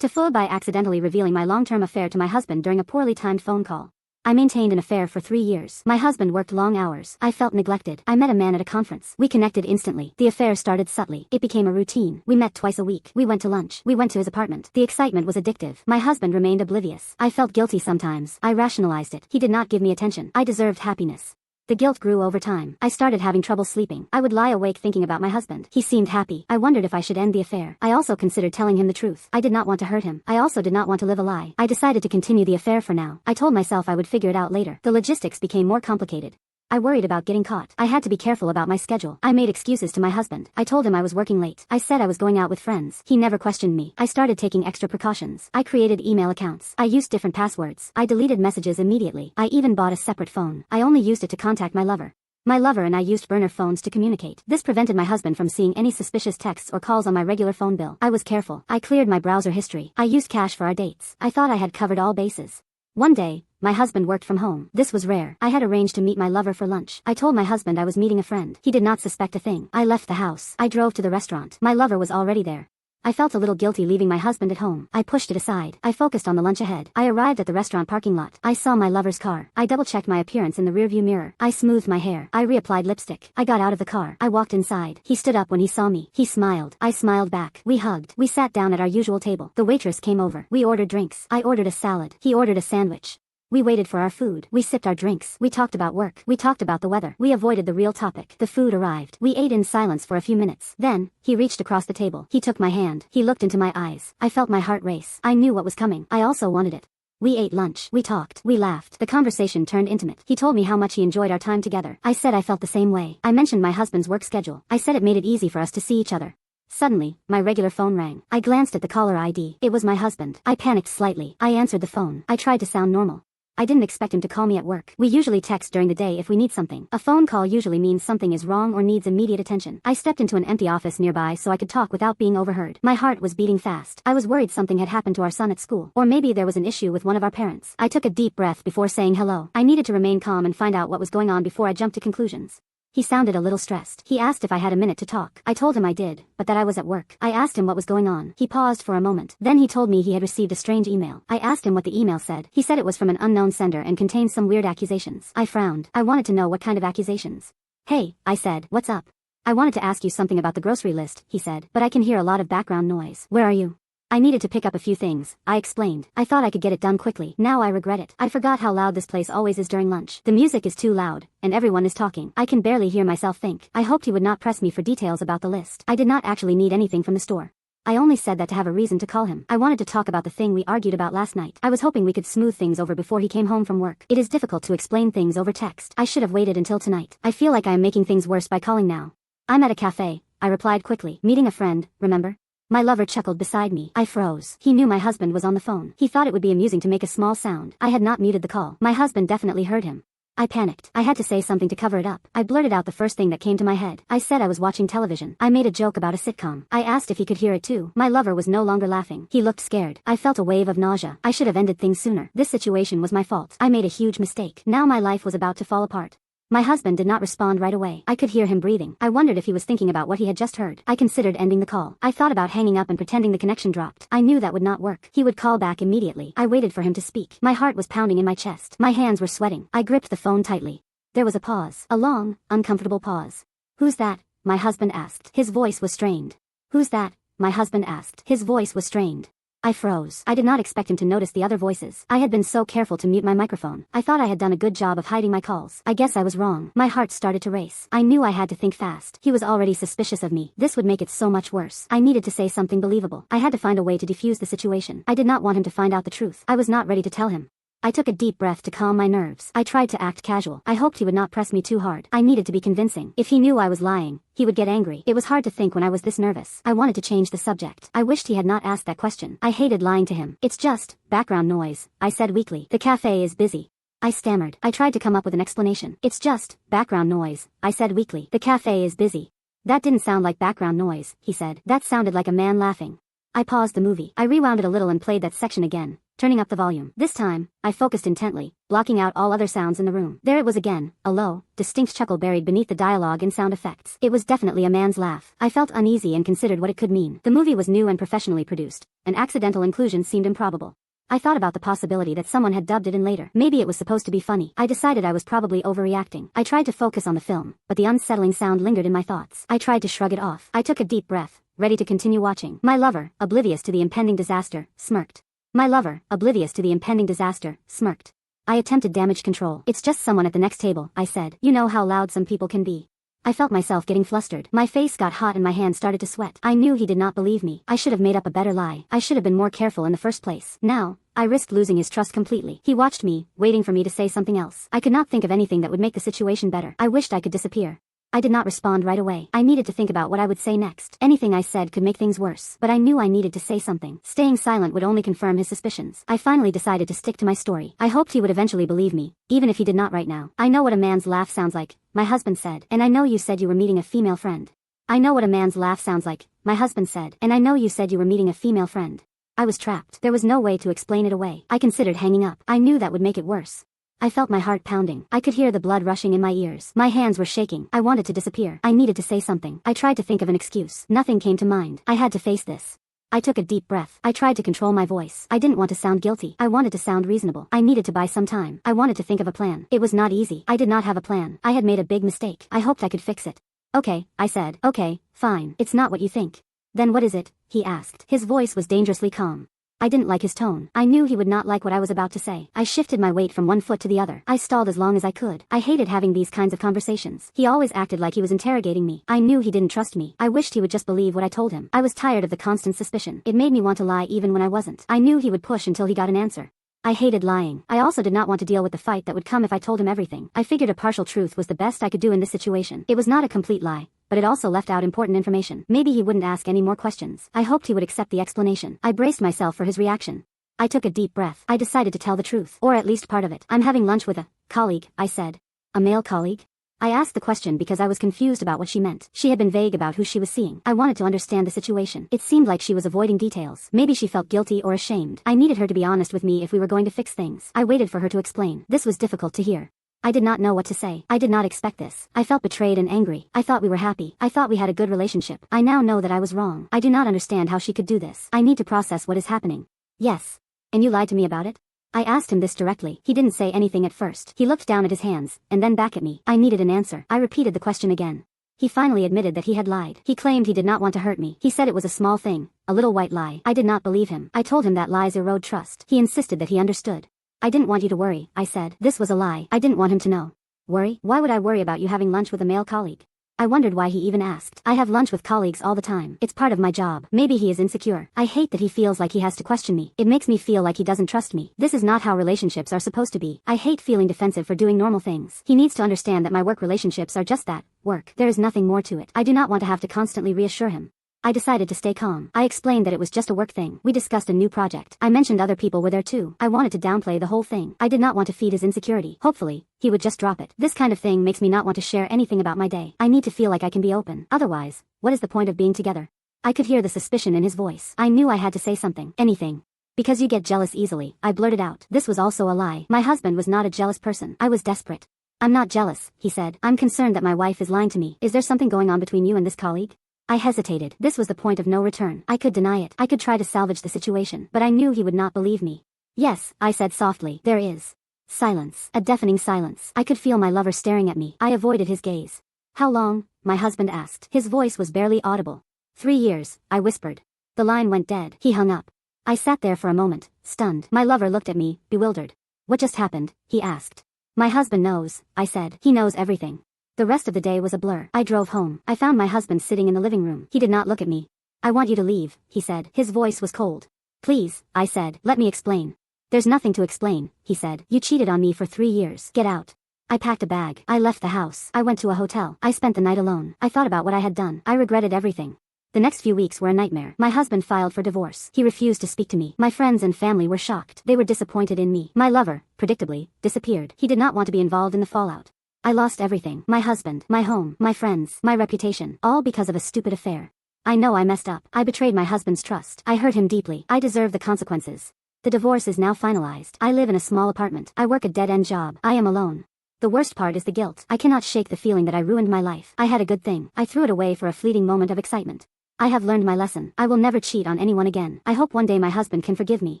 TIFU by accidentally revealing my long-term affair to my husband during a poorly timed phone call. I maintained an affair for 3 years. My husband worked long hours. I felt neglected. I met a man at a conference. We connected instantly. The affair started subtly. It became a routine. We met twice a week. We went to lunch. We went to his apartment. The excitement was addictive. My husband remained oblivious. I felt guilty sometimes. I rationalized it. He did not give me attention. I deserved happiness. The guilt grew over time. I started having trouble sleeping. I would lie awake thinking about my husband. He seemed happy. I wondered if I should end the affair. I also considered telling him the truth. I did not want to hurt him. I also did not want to live a lie. I decided to continue the affair for now. I told myself I would figure it out later. The logistics became more complicated. I worried about getting caught. I had to be careful about my schedule. I made excuses to my husband. I told him I was working late. I said I was going out with friends. He never questioned me. I started taking extra precautions. I created email accounts. I used different passwords. I deleted messages immediately. I even bought a separate phone. I only used it to contact my lover. My lover and I used burner phones to communicate. This prevented my husband from seeing any suspicious texts or calls on my regular phone bill. I was careful. I cleared my browser history. I used cash for our dates. I thought I had covered all bases. One day, my husband worked from home. This was rare. I had arranged to meet my lover for lunch. I told my husband I was meeting a friend. He did not suspect a thing. I left the house. I drove to the restaurant. My lover was already there. I felt a little guilty leaving my husband at home. I pushed it aside. I focused on the lunch ahead. I arrived at the restaurant parking lot. I saw my lover's car. I double-checked my appearance in the rearview mirror. I smoothed my hair. I reapplied lipstick. I got out of the car. I walked inside. He stood up when he saw me. He smiled. I smiled back. We hugged. We sat down at our usual table. The waitress came over. We ordered drinks. I ordered a salad. He ordered a sandwich. We waited for our food. We sipped our drinks. We talked about work. We talked about the weather. We avoided the real topic. The food arrived. We ate in silence for a few minutes. Then, he reached across the table. He took my hand. He looked into my eyes. I felt my heart race. I knew what was coming. I also wanted it. We ate lunch. We talked. We laughed. The conversation turned intimate. He told me how much he enjoyed our time together. I said I felt the same way. I mentioned my husband's work schedule. I said it made it easy for us to see each other. Suddenly, my regular phone rang. I glanced at the caller ID. It was my husband. I panicked slightly. I answered the phone. I tried to sound normal. I didn't expect him to call me at work. We usually text during the day if we need something. A phone call usually means something is wrong or needs immediate attention. I stepped into an empty office nearby so I could talk without being overheard. My heart was beating fast. I was worried something had happened to our son at school. Or maybe there was an issue with one of our parents. I took a deep breath before saying hello. I needed to remain calm and find out what was going on before I jumped to conclusions. He sounded a little stressed. He asked if I had a minute to talk. I told him I did, but that I was at work. I asked him what was going on. He paused for a moment. Then he told me he had received a strange email. I asked him what the email said. He said it was from an unknown sender and contained some weird accusations. I frowned. I wanted to know what kind of accusations. Hey, I said, what's up? I wanted to ask you something about the grocery list, he said, but I can hear a lot of background noise. Where are you? I needed to pick up a few things, I explained. I thought I could get it done quickly. Now I regret it. I forgot how loud this place always is during lunch. The music is too loud, and everyone is talking. I can barely hear myself think. I hoped he would not press me for details about the list. I did not actually need anything from the store. I only said that to have a reason to call him. I wanted to talk about the thing we argued about last night. I was hoping we could smooth things over before he came home from work. It is difficult to explain things over text. I should have waited until tonight. I feel like I am making things worse by calling now. I'm at a cafe, I replied quickly. Meeting a friend, remember? My lover chuckled beside me. I froze. He knew my husband was on the phone. He thought it would be amusing to make a small sound. I had not muted the call. My husband definitely heard him. I panicked. I had to say something to cover it up. I blurted out the first thing that came to my head. I said I was watching television. I made a joke about a sitcom. I asked if he could hear it too. My lover was no longer laughing. He looked scared. I felt a wave of nausea. I should have ended things sooner. This situation was my fault. I made a huge mistake. Now my life was about to fall apart. My husband did not respond right away. I could hear him breathing. I wondered if he was thinking about what he had just heard. I considered ending the call. I thought about hanging up and pretending the connection dropped. I knew that would not work. He would call back immediately. I waited for him to speak. My heart was pounding in my chest. My hands were sweating. I gripped the phone tightly. There was a pause. A long, uncomfortable pause. Who's that? My husband asked. His voice was strained. Who's that? My husband asked. His voice was strained. I froze. I did not expect him to notice the other voices. I had been so careful to mute my microphone. I thought I had done a good job of hiding my calls. I guess I was wrong. My heart started to race. I knew I had to think fast. He was already suspicious of me. This would make it so much worse. I needed to say something believable. I had to find a way to defuse the situation. I did not want him to find out the truth. I was not ready to tell him. I took a deep breath to calm my nerves. I tried to act casual. I hoped he would not press me too hard. I needed to be convincing. If he knew I was lying, he would get angry. It was hard to think when I was this nervous. I wanted to change the subject. I wished he had not asked that question. I hated lying to him. It's just background noise, I said weakly. The cafe is busy. I stammered. I tried to come up with an explanation. It's just background noise, I said weakly. The cafe is busy. That didn't sound like background noise, he said. That sounded like a man laughing. I paused the movie. I rewound it a little and played that section again. turning up the volume. This time, I focused intently, blocking out all other sounds in the room. There it was again, a low, distinct chuckle buried beneath the dialogue and sound effects. It was definitely a man's laugh. I felt uneasy and considered what it could mean. The movie was new and professionally produced. An accidental inclusion seemed improbable. I thought about the possibility that someone had dubbed it in later. Maybe it was supposed to be funny. I decided I was probably overreacting. I tried to focus on the film, but the unsettling sound lingered in my thoughts. I tried to shrug it off. I took a deep breath, ready to continue watching. My lover, oblivious to the impending disaster, smirked. My lover, oblivious to the impending disaster, smirked. I attempted damage control. It's just someone at the next table, I said. You know how loud some people can be. I felt myself getting flustered. My face got hot and my hands started to sweat. I knew he did not believe me. I should have made up a better lie. I should have been more careful in the first place. Now, I risked losing his trust completely. He watched me, waiting for me to say something else. I could not think of anything that would make the situation better. I wished I could disappear. I did not respond right away. I needed to think about what I would say next. Anything I said could make things worse, but I knew I needed to say something. Staying silent would only confirm his suspicions. I finally decided to stick to my story. I hoped he would eventually believe me, even if he did not right now. I know what a man's laugh sounds like, my husband said. And I know you said you were meeting a female friend. I know what a man's laugh sounds like, my husband said. And I know you said you were meeting a female friend. I was trapped. There was no way to explain it away. I considered hanging up. I knew that would make it worse. I felt my heart pounding. I could hear the blood rushing in my ears. My hands were shaking. I wanted to disappear. I needed to say something. I tried to think of an excuse. Nothing came to mind. I had to face this. I took a deep breath. I tried to control my voice. I didn't want to sound guilty. I wanted to sound reasonable. I needed to buy some time. I wanted to think of a plan. It was not easy. I did not have a plan. I had made a big mistake. I hoped I could fix it. Okay, I said. Okay, fine. It's not what you think. Then what is it? He asked. His voice was dangerously calm. I didn't like his tone. I knew he would not like what I was about to say. I shifted my weight from one foot to the other. I stalled as long as I could. I hated having these kinds of conversations. He always acted like he was interrogating me. I knew he didn't trust me. I wished he would just believe what I told him. I was tired of the constant suspicion. It made me want to lie even when I wasn't. I knew he would push until he got an answer. I hated lying. I also did not want to deal with the fight that would come if I told him everything. I figured a partial truth was the best I could do in this situation. It was not a complete lie, but it also left out important information. Maybe he wouldn't ask any more questions. I hoped he would accept the explanation. I braced myself for his reaction. I took a deep breath. I decided to tell the truth, or at least part of it. I'm having lunch with a colleague, I said. A male colleague? I asked the question because I was confused about what she meant. She had been vague about who she was seeing. I wanted to understand the situation. It seemed like she was avoiding details. Maybe she felt guilty or ashamed. I needed her to be honest with me if we were going to fix things. I waited for her to explain. This was difficult to hear. I did not know what to say. I did not expect this. I felt betrayed and angry. I thought we were happy. I thought we had a good relationship. I now know that I was wrong. I do not understand how she could do this. I need to process what is happening. Yes. And you lied to me about it? I asked him this directly. He didn't say anything at first. He looked down at his hands, and then back at me. I needed an answer. I repeated the question again. He finally admitted that he had lied. He claimed he did not want to hurt me. He said it was a small thing, a little white lie. I did not believe him. I told him that lies erode trust. He insisted that he understood. I didn't want you to worry, I said. This was a lie. I didn't want him to know. Worry? Why would I worry about you having lunch with a male colleague? I wondered why he even asked. I have lunch with colleagues all the time. It's part of my job. Maybe he is insecure. I hate that he feels like he has to question me. It makes me feel like he doesn't trust me. This is not how relationships are supposed to be. I hate feeling defensive for doing normal things. He needs to understand that my work relationships are just that, work. There is nothing more to it. I do not want to have to constantly reassure him. I decided to stay calm. I explained that it was just a work thing. We discussed a new project. I mentioned other people were there too. I wanted to downplay the whole thing. I did not want to feed his insecurity. Hopefully, he would just drop it. This kind of thing makes me not want to share anything about my day. I need to feel like I can be open. Otherwise, what is the point of being together? I could hear the suspicion in his voice. I knew I had to say something. Anything. Because you get jealous easily, I blurted out. This was also a lie. My husband was not a jealous person. I was desperate. I'm not jealous, he said. I'm concerned that my wife is lying to me. Is there something going on between you and this colleague? I hesitated. This was the point of no return. I could deny it. I could try to salvage the situation, but I knew he would not believe me. Yes, I said softly. There is. Silence. A deafening silence. I could feel my lover staring at me. I avoided his gaze. How long? My husband asked. His voice was barely audible. 3 years, I whispered. The line went dead. He hung up. I sat there for a moment, stunned. My lover looked at me, bewildered. What just happened? He asked. My husband knows, I said. He knows everything. The rest of the day was a blur. I drove home. I found my husband sitting in the living room. He did not look at me. I want you to leave, he said. His voice was cold. Please, I said. Let me explain. There's nothing to explain, he said. You cheated on me for 3 years. Get out. I packed a bag. I left the house. I went to a hotel. I spent the night alone. I thought about what I had done. I regretted everything. The next few weeks were a nightmare. My husband filed for divorce. He refused to speak to me. My friends and family were shocked. They were disappointed in me. My lover, predictably, disappeared. He did not want to be involved in the fallout. I lost everything. My husband, my home, my friends, my reputation, all because of a stupid affair. I know I messed up. I betrayed my husband's trust. I hurt him deeply. I deserve the consequences. The divorce is now finalized. I live in a small apartment. I work a dead-end job. I am alone. The worst part is the guilt. I cannot shake the feeling that I ruined my life. I had a good thing. I threw it away for a fleeting moment of excitement. I have learned my lesson. I will never cheat on anyone again. I hope one day my husband can forgive me.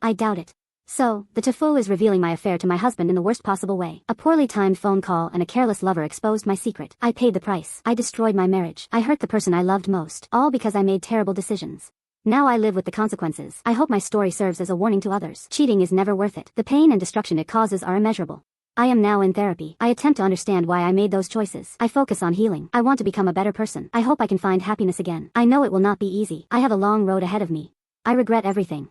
I doubt it. So, the TIFU is revealing my affair to my husband in the worst possible way. A poorly timed phone call and a careless lover exposed my secret. I paid the price. I destroyed my marriage. I hurt the person I loved most. All because I made terrible decisions. Now I live with the consequences. I hope my story serves as a warning to others. Cheating is never worth it. The pain and destruction it causes are immeasurable. I am now in therapy. I attempt to understand why I made those choices. I focus on healing. I want to become a better person. I hope I can find happiness again. I know it will not be easy. I have a long road ahead of me. I regret everything.